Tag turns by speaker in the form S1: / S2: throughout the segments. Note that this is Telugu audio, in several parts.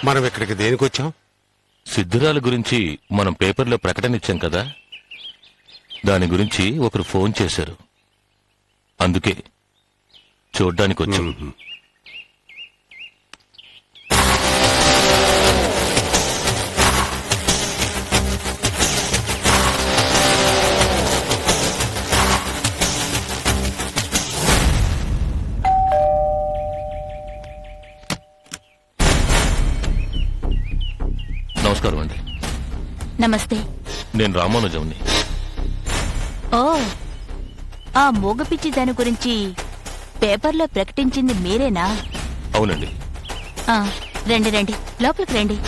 S1: మనం ఇక్కడికి దేనికి వచ్చాం?
S2: సిద్ధురాల గురించి మనం పేపర్లో ప్రకటన ఇచ్చాం కదా, దాని గురించి ఒకరు ఫోన్ చేశారు. అందుకే చూడ్డానికి వచ్చాం. నమస్కారం అండి.
S3: నమస్తే.
S2: నేను రామానుజంని.
S3: ఓ, ఆ మూగపిచ్చి దాని గురించి పేపర్లో ప్రకటించింది మీరేనా?
S2: అవునండి.
S3: రండి రండి, లోపలికి రండి.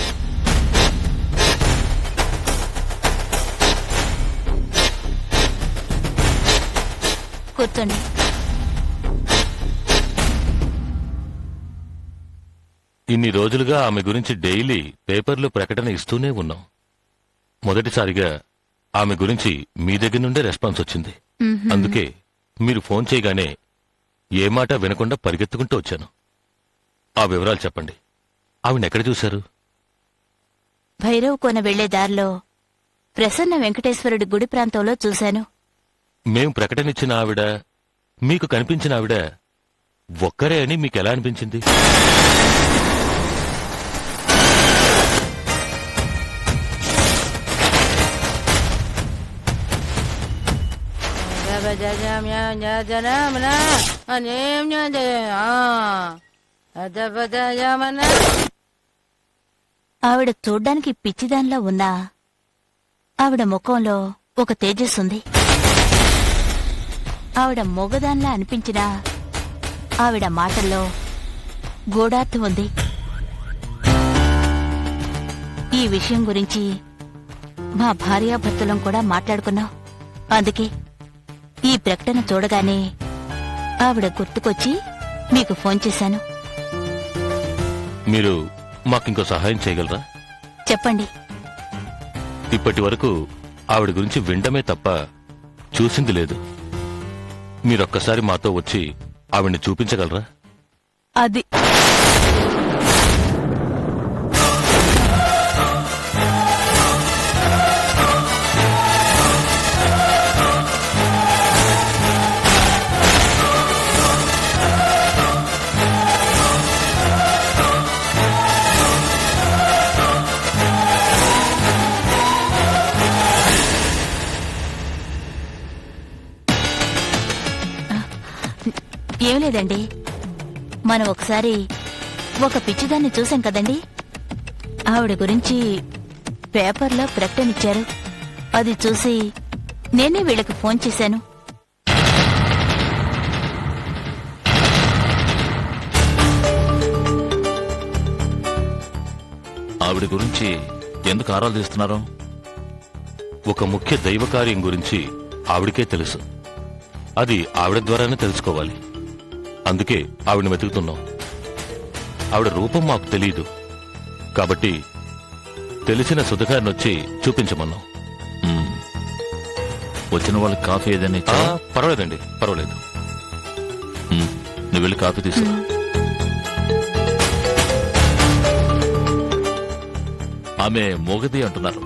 S3: కూర్చోండి.
S2: ఇన్ని రోజులుగా ఆమె గురించి డైలీ పేపర్లో ప్రకటన ఇస్తూనే ఉన్నాం. మొదటిసారిగా ఆమె గురించి మీ దగ్గర నుండే రెస్పాన్స్ వచ్చింది. అందుకే మీరు ఫోన్ చేయగానే ఏ మాట వినకుండా పరిగెత్తుకుంటూ వచ్చాను. ఆ వివరాలు చెప్పండి. ఆవిడెక్కడ చూశారు?
S3: భైరవ్ కోన వెళ్లే దారిలో ప్రసన్న వెంకటేశ్వరుడి గుడి ప్రాంతంలో చూశాను.
S2: మేం ప్రకటనిచ్చిన ఆవిడ, మీకు కనిపించిన ఆవిడ ఒక్కరే అని మీకెలా అనిపించింది?
S3: ఆవిడ చూడ్డానికి పిచ్చిదానిలా ఉన్నా ఆవిడ ముఖంలో ఒక తేజస్సుంది. ఆవిడ మొగదానిలా అనిపించినా ఆవిడ మాటల్లో గూఢార్థం ఉంది. ఈ విషయం గురించి మా భార్యాభర్తలం కూడా మాట్లాడుకున్నాం. అందుకే ఈ ప్రకటన చూడగానే ఆవిడ గుర్తుకొచ్చి మీకు ఫోన్ చేశాను.
S2: మీరు మాకింకో సహాయం చేయగలరా?
S3: చెప్పండి.
S2: ఇప్పటి వరకు ఆవిడ గురించి వినడమే తప్ప చూసింది లేదు. మీరొక్కసారి మాతో వచ్చి ఆవిడ్ని చూపించగలరా?
S3: అది ఏం లేదండి, మనం ఒకసారి ఒక పిచ్చిదాన్ని చూసాం కదండి. ఆవిడ గురించి పేపర్లో ప్రకటనిచ్చారు. అది చూసి నేనే వీళ్ళకి ఫోన్ చేశాను.
S2: ఆవిడ గురించి ఎందుకు ఆరాలు తీస్తున్నారు? ఒక ముఖ్య దైవ కార్యం గురించి ఆవిడకే తెలుసు. అది ఆవిడ ద్వారానే తెలుసుకోవాలి. అందుకే ఆవిడని వెతుకుతున్నాం. ఆవిడ రూపం మాకు తెలియదు కాబట్టి తెలిసిన సుధగారిని వచ్చి చూపించమన్నాం.
S4: వచ్చిన వాళ్ళకి కాఫీ ఏదైనా ఇచ్చా?
S2: పర్వాలేదండి, పర్వాలేదు.
S4: నువ్వు వెళ్ళి కాఫీ తీసుకో. ఆమె మోగది అంటున్నారు,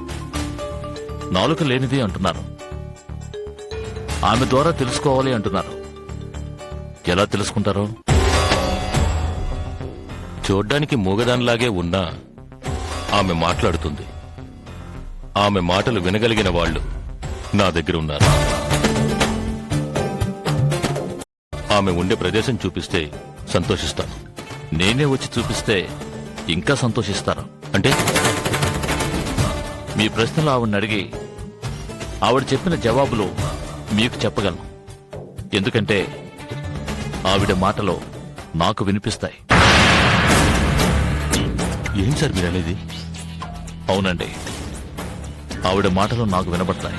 S4: నాలుక లేనిది అంటున్నారు, ఆమె ద్వారా తెలుసుకోవాలి అంటున్నారు. ఎలా తెలుసుకుంటారో?
S2: చూడ్డానికి మూగదానిలాగే ఉన్నా ఆమె మాట్లాడుతుంది. ఆమె మాటలు వినగలిగిన వాళ్ళు నా దగ్గర ఉన్నారు. ఆమె ఉండే ప్రదేశం చూపిస్తే సంతోషిస్తాను.
S4: నేనే వచ్చి చూపిస్తే ఇంకా సంతోషిస్తారు.
S2: అంటే
S4: మీ ప్రశ్నలు ఆవిడని అడిగి ఆవిడ చెప్పిన జవాబులు మీకు చెప్పగలను. ఎందుకంటే ఆవిడ మాటలో నాకు వినిపిస్తాయి.
S2: ఏం సార్ మీరు అనేది?
S4: అవునండి, ఆవిడ మాటలు నాకు వినబడతాయి.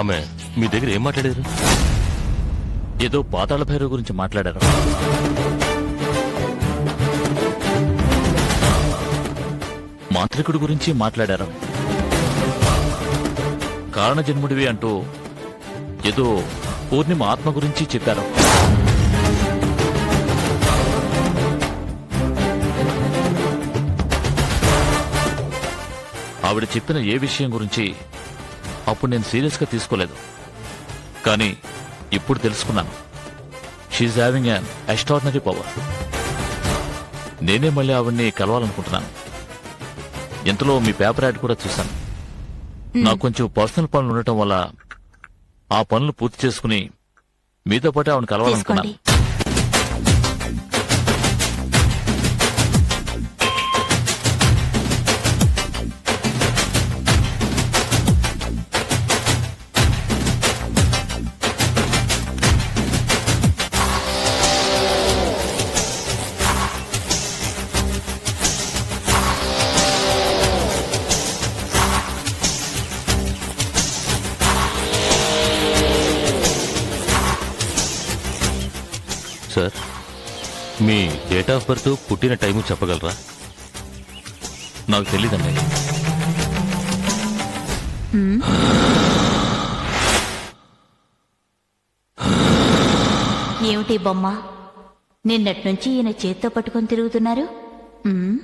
S2: ఆమె మీ దగ్గర ఏం మాట్లాడారు?
S4: ఏదో పాతాళ భైరవ గురించి మాట్లాడారు. మాంత్రికుడి గురించి మాట్లాడారు. కారణజన్ముడివి అంటూ ఏదో పూర్ణిమ ఆత్మ గురించి చెప్పారు. ఆవిడ చెప్పిన ఏ విషయం గురించి అప్పుడు నేను సీరియస్గా తీసుకోలేదు. కానీ ఇప్పుడు తెలుసుకున్నాను, she having an extraordinary power. నేనే మళ్ళీ ఆవిడ్ని కలవాలనుకుంటున్నాను. ఇంతలో మీ పేపర్ యాడ్ కూడా చూశాను. నాకు కొంచెం పర్సనల్ పనులు ఉండటం వల్ల ఆ పనులు పూర్తి చేసుకుని మీతో పాటు ఆవిడని కలవాలనుకున్నాను.
S3: తీసుకోండి.
S2: Sir, me date of birth, పుట్టిన టైము చెప్పగలరా?
S4: నాకు తెలియదండి.
S3: ఏమిటి బొమ్మ, నిన్నటి నుంచి ఈయన చేత్తో పట్టుకొని తిరుగుతున్నారు? మ్మ్.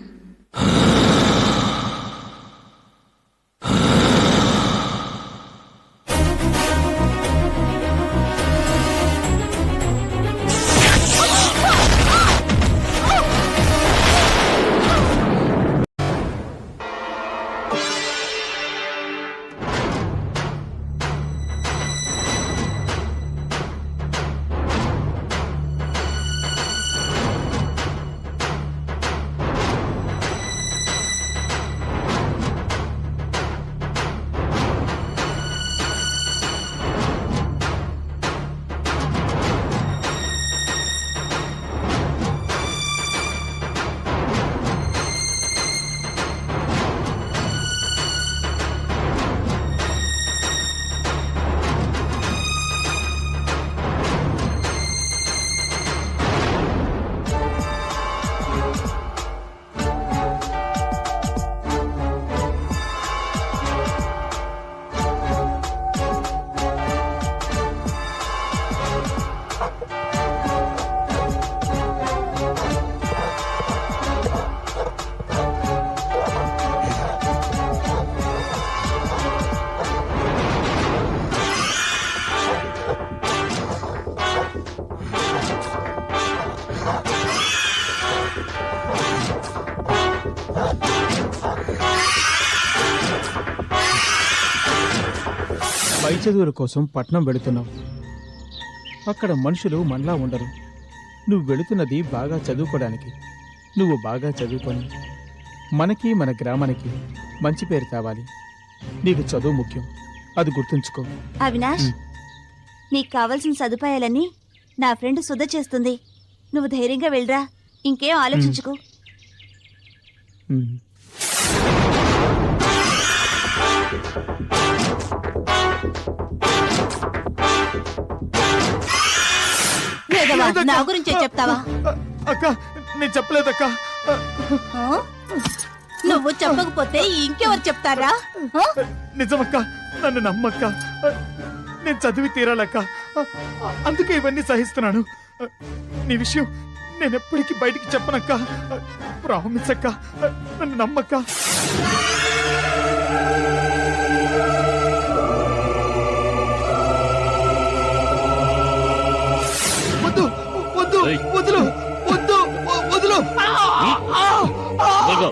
S1: పై చదువుల కోసం పట్నం వెళుతున్నావు. అక్కడ మనుషులు మనలా ఉండరు. నువ్వు వెళుతున్నది బాగా చదువుకోవడానికి. నువ్వు బాగా చదువుకొని మనకి మన గ్రామానికి మంచి పేరు తేవాలి. నీకు చదువు ముఖ్యం, అది గుర్తుంచుకో.
S5: అవినాష్, నీకు కావలసిన సదుపాయాలన్నీ నా ఫ్రెండ్ సుధ చేస్తుంది. నువ్వు ధైర్యంగా వెళ్ళరా, ఇంకేం ఆలోచించుకో.
S1: ఉమ్.
S5: వేగవా, నా గురించే చెప్తావా?
S1: అక్క, నేను చెప్పలేదక్క.
S5: ఆ? నువ్వు చెప్పకపోతే ఇంకెవరు చెప్తారా? ఆ?
S1: నిజమక్క, నన్ను నమ్మక్క. నేను చదివి తీరాలక్క, అందుకే ఇవన్నీ సహిస్తున్నాను. నీ విషయం నేను ఎప్పటికీ బయటికి చెప్పనక్క. ప్రామిస్ అక్క, నన్ను నమ్మక్క. వద్దు వద్దు,
S4: ఏయ్.
S1: వదులు వద్దు, వదులు.
S4: వెళ్ళిపో.